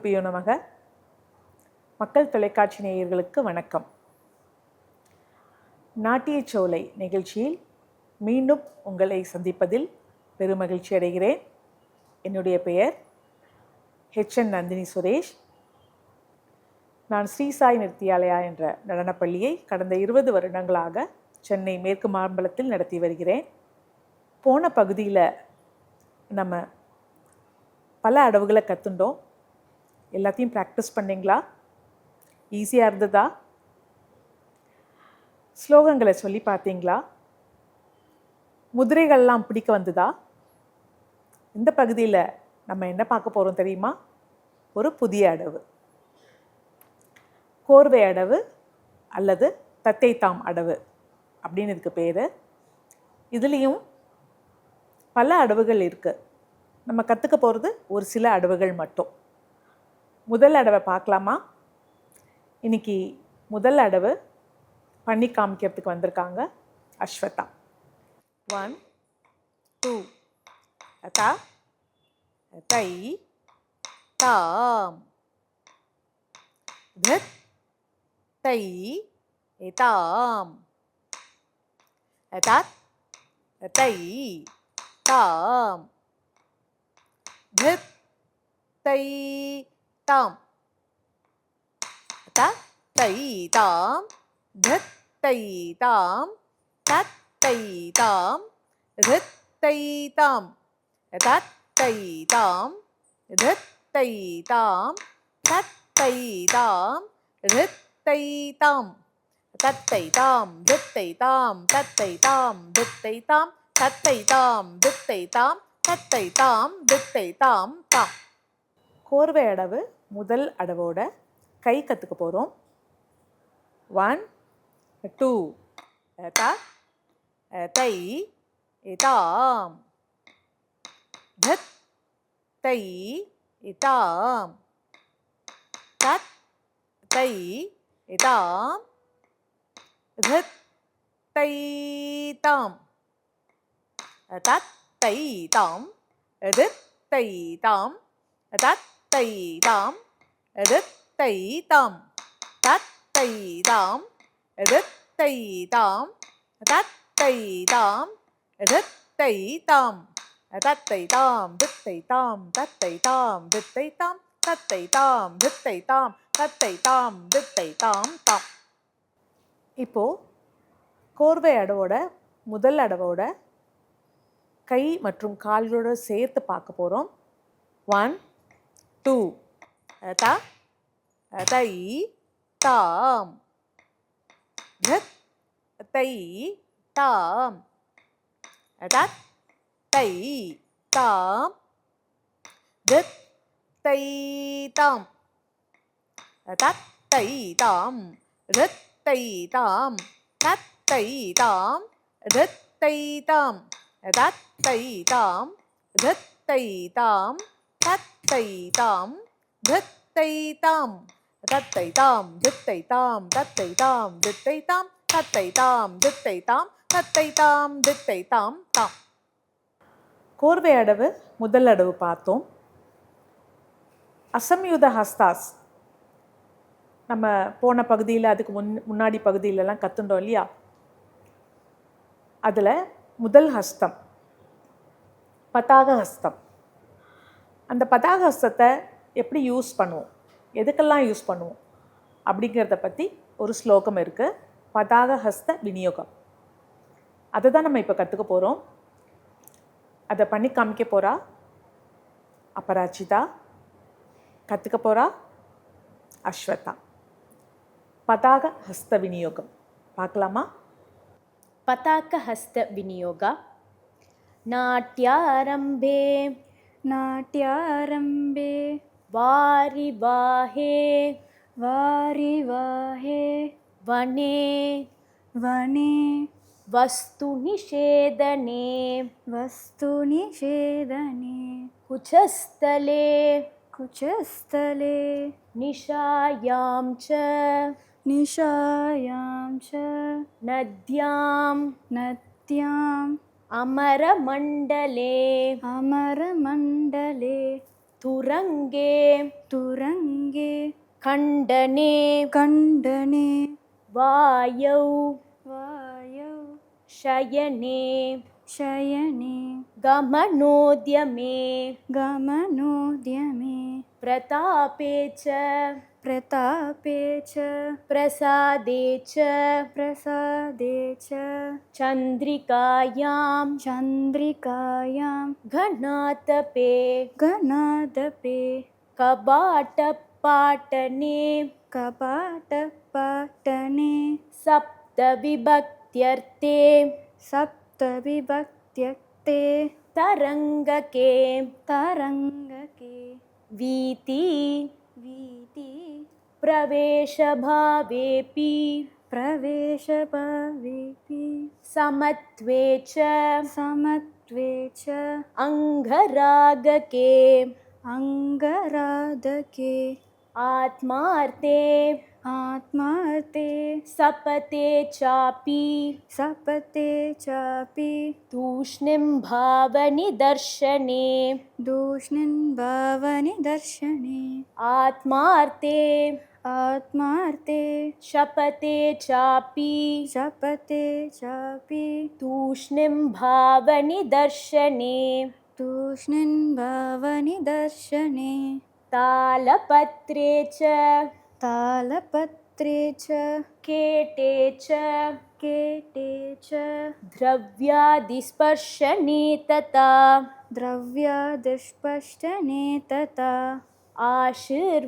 குருப்பியோ நமக. மக்கள் தொலைக்காட்சி நேயர்களுக்கு வணக்கம். நாட்டியச்சோலை நிகழ்ச்சியில் மீண்டும் உங்களை சந்திப்பதில் பெருமகிழ்ச்சி அடைகிறேன். என்னுடைய பெயர் HN நந்தினி சுரேஷ். நான் ஸ்ரீ சாய் நிருத்தியாலயா என்ற நடனப்பள்ளியை கடந்த 20 வருடங்களாக சென்னை மேற்கு மாம்பலத்தில் நடத்தி வருகிறேன். போன பகுதியில் நம்ம பல அடவுகளை கற்றுண்டோம். எல்லாத்தையும் ப்ராக்டிஸ் பண்ணிங்களா? ஈஸியாக இருந்ததா? ஸ்லோகங்களை சொல்லி பார்த்தீங்களா? முதிரைகள்லாம் பிடிக்க வந்ததா? இந்த பகுதியில் நம்ம என்ன பார்க்க போகிறோம் தெரியுமா? ஒரு புதிய அடவு, கோர்வை அடவு அல்லது தத்தை தாம் அடவு அப்படின்னு இதுக்கு பேர். இதுலேயும் பல அடவுகள் இருக்குது. நம்ம கற்றுக்க போகிறது ஒரு சில அடவுகள் மட்டும். முதல் அடவை பார்க்கலாமா? இன்னைக்கு முதல் அடவு பண்ணி காமிக்கிறதுக்கு வந்திருக்காங்க அஸ்வதா. 1 2 தா தை தாம் தத் தை தாம் தத் தை தாம் தத் தை தாம் தத் தை தாம் தத் தை தாம் தத் தை தாம் தத் தை தாம் தத் தை தாம் தத் தை தாம் தத் தை தாம் தத் தை தாம் தத் தை தாம் தத் தை தாம் தத் தை தாம் தத் தை தாம் தத் தை தாம் தத் தை தாம் தத் தை தாம் தத் தை தாம் தாம். கோர்வை அடவு முதல் அடவோட கை கற்றுக்க போகிறோம். 1 2 தா தை தாம் தத் தை தாம் தத் தை தாம் தத் தை தாம் தத் தை தாம் தத் தை தாம் தத் தை தாம் தத் தை தாம் தத் தை தாம் தத் தை தாம் தத் தை தாம் தத் தை தாம் தத் தை தாம் தத் தை தாம் தத் தை தாம் தத் தை தாம் தத் தை தாம் தத் தை தாம் தத் தை தாம் தத் தை தாம் தாம். இப்போ கோர்வை அடவோட முதல் அடவோட கை மற்றும் கால்களோட சேர்த்து பார்க்க போகிறோம். 1 2 தா தை தாம் தத் தை தாம் தத் தை தாம் தத் தை தாம் தத் தை தாம் தத் தை தாம் தத் தை தாம் தத் தை தாம் தத் தை தாம் தத் தை தாம் தத் தை தாம் தத் தை தாம் தத் தை தாம் தத் தை தாம் தத் தை தாம் தத் தை தாம் தத் தை தாம் தத் தை தாம் தத் தை தாம் தத் தை தாம் தாம். கோர்வை அடவு முதல் அடவு பார்த்தோம். அசம்யுத ஹஸ்தாஸ் நம்ம போன பகுதியில் அதுக்கு முன்னாடி பகுதியிலலாம் கற்றுண்டோம் இல்லையா? அதில் முதல் ஹஸ்தம் பதாக ஹஸ்தம். அந்த பதாக ஹஸ்தத்தை எப்படி யூஸ் பண்ணுவோம், எதுக்கெல்லாம் யூஸ் பண்ணுவோம் அப்படிங்கிறத பற்றி ஒரு ஸ்லோகம் இருக்குது. பதாக ஹஸ்த விநியோகம். அதை தான் நம்ம இப்போ கற்றுக்க போகிறோம். அதை பண்ணி காமிக்க போகிறா அபராஜிதா, கற்றுக்க போகிறா அஸ்வதா. பதாக ஹஸ்த விநியோகம் பார்க்கலாமா? ಪತಾಕ ಹಸ್ತ ವಿನಿಯೋಗ. ನಾಟ್ಯಾರಂಭೆ ನಾಟ್ಯಾರಂಭೆ ವಾರಿ ವಾಹೆ ವಾರಿ ವಾಹೆ ವನೆ ವನೆ ವಸ್ತು ನಿಷೇಧನೆ ವಸ್ತು ನಿಷೇಧನೆ ಕುಚಸ್ಥಲೆ ಕುಚಸ್ಥಲೆ ನಿಶಾಯಾಂ ಚ ನಿಶಾಯಾಂ ಚ ನದ್ಯಾಂ ನದ್ಯಾಂ ಅಮರಮಂಡಲೆ ಅಮರಮಂಡಲೆ तुरङ्गे तुरङ्गे खण्डने खण्डने वायौ वायौ शयने शयने गमनोद्यमे गमनोद्यमे प्रतापे च प्रतापे च प्रसादे च प्रसादे च चन्द्रिकायां चन्द्रिकायां घनातपे घनादपे कपाटपाटने कपाटपाटने सप्तविभक्त्यर्थे सप्तविभक्त्यक्ते तरङ्गके तरङ्गके वीति वीति प्रवेशभावेऽपि प्रवेशभावेऽपि समत्वे च समत्वे च अङ्घरागके अङ्गराधके आत्मार्थे आत्मार्थे सपते चापि सपते चापि तूष्णीं भावनिदर्शने दूष्णिन् भावनिदर्शने आत्मार्थे आत्मार्थे शपते चापि शपते चापि तूष्णीं भावनिदर्शने तूष्णिन् भावनिदर्शने तालपत्रे च तालपत्रे च केटे च केटे च द्रव्यादिस्पर्शने तथा द्रव्यादिस्पर्शने तथा आशीर्वादक्रियायां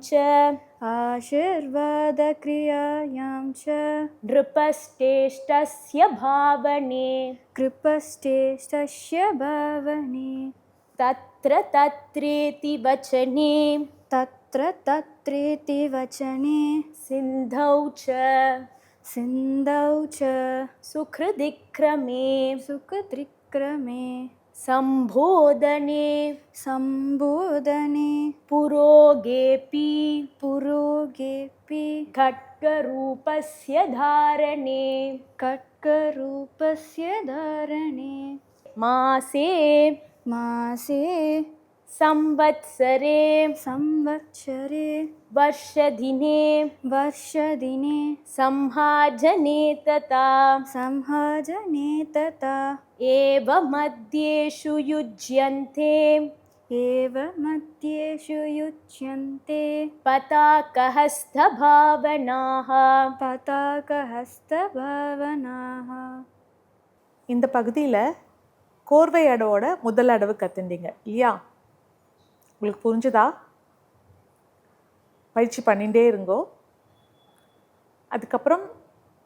च आशीर्वादक्रियायां च नृपश्चेष्टस्य भावने कृपश्चेष्टस्य भावने तत्र तत्रेति वचने तत्र तत्रेति वचने सिन्धौ च सिन्धौ च सुहृदिक्रमे सुखत्रिक्रमे सम्बोधने सम्बोधने पुरोगेऽपि पुरोगेऽपि खड्गरूपस्य धारणे खड्गरूपस्य धारणे मासे मासे संवत्सरे संवत्सरे वर्षदिने वर्षदिने संहाजने तथा संहाजने तथा एव मध्येषु युज्यन्ते एव मध्येषु युज्यन्ते पताकहस्तभावनाः पताकहस्तभावनाः. இந்த பகுதியில் கோர்வை அடவோட முதல் அடவு கற்றுண்டிங்க இல்லையா? உங்களுக்கு புரிஞ்சுதா? பயிற்சி பண்ணிகிட்டே இருங்கோ. அதுக்கப்புறம்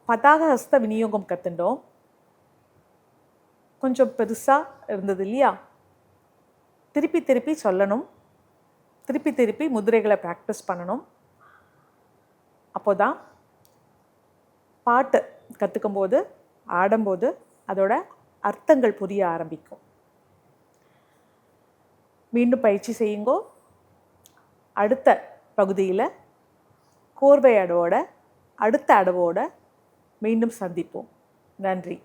பதாக ஹஸ்த விநியோகம் கற்றுண்டோம். கொஞ்சம் பெருசாக இருந்தது இல்லையா? திருப்பி திருப்பி சொல்லணும், திருப்பி திருப்பி முதிரைகளை ப்ராக்டிஸ் பண்ணணும். அப்போ தான் பாட்டு கற்றுக்கும்போது ஆடும்போது அதோட அர்த்தங்கள் புரிய ஆரம்பிக்கும். மீண்டும் பயிற்சி செய்யுங்கோ. அடுத்த பகுதியில் கோர்வை அடவோட அடுத்த அடவோட மீண்டும் சந்திப்போம். நன்றி.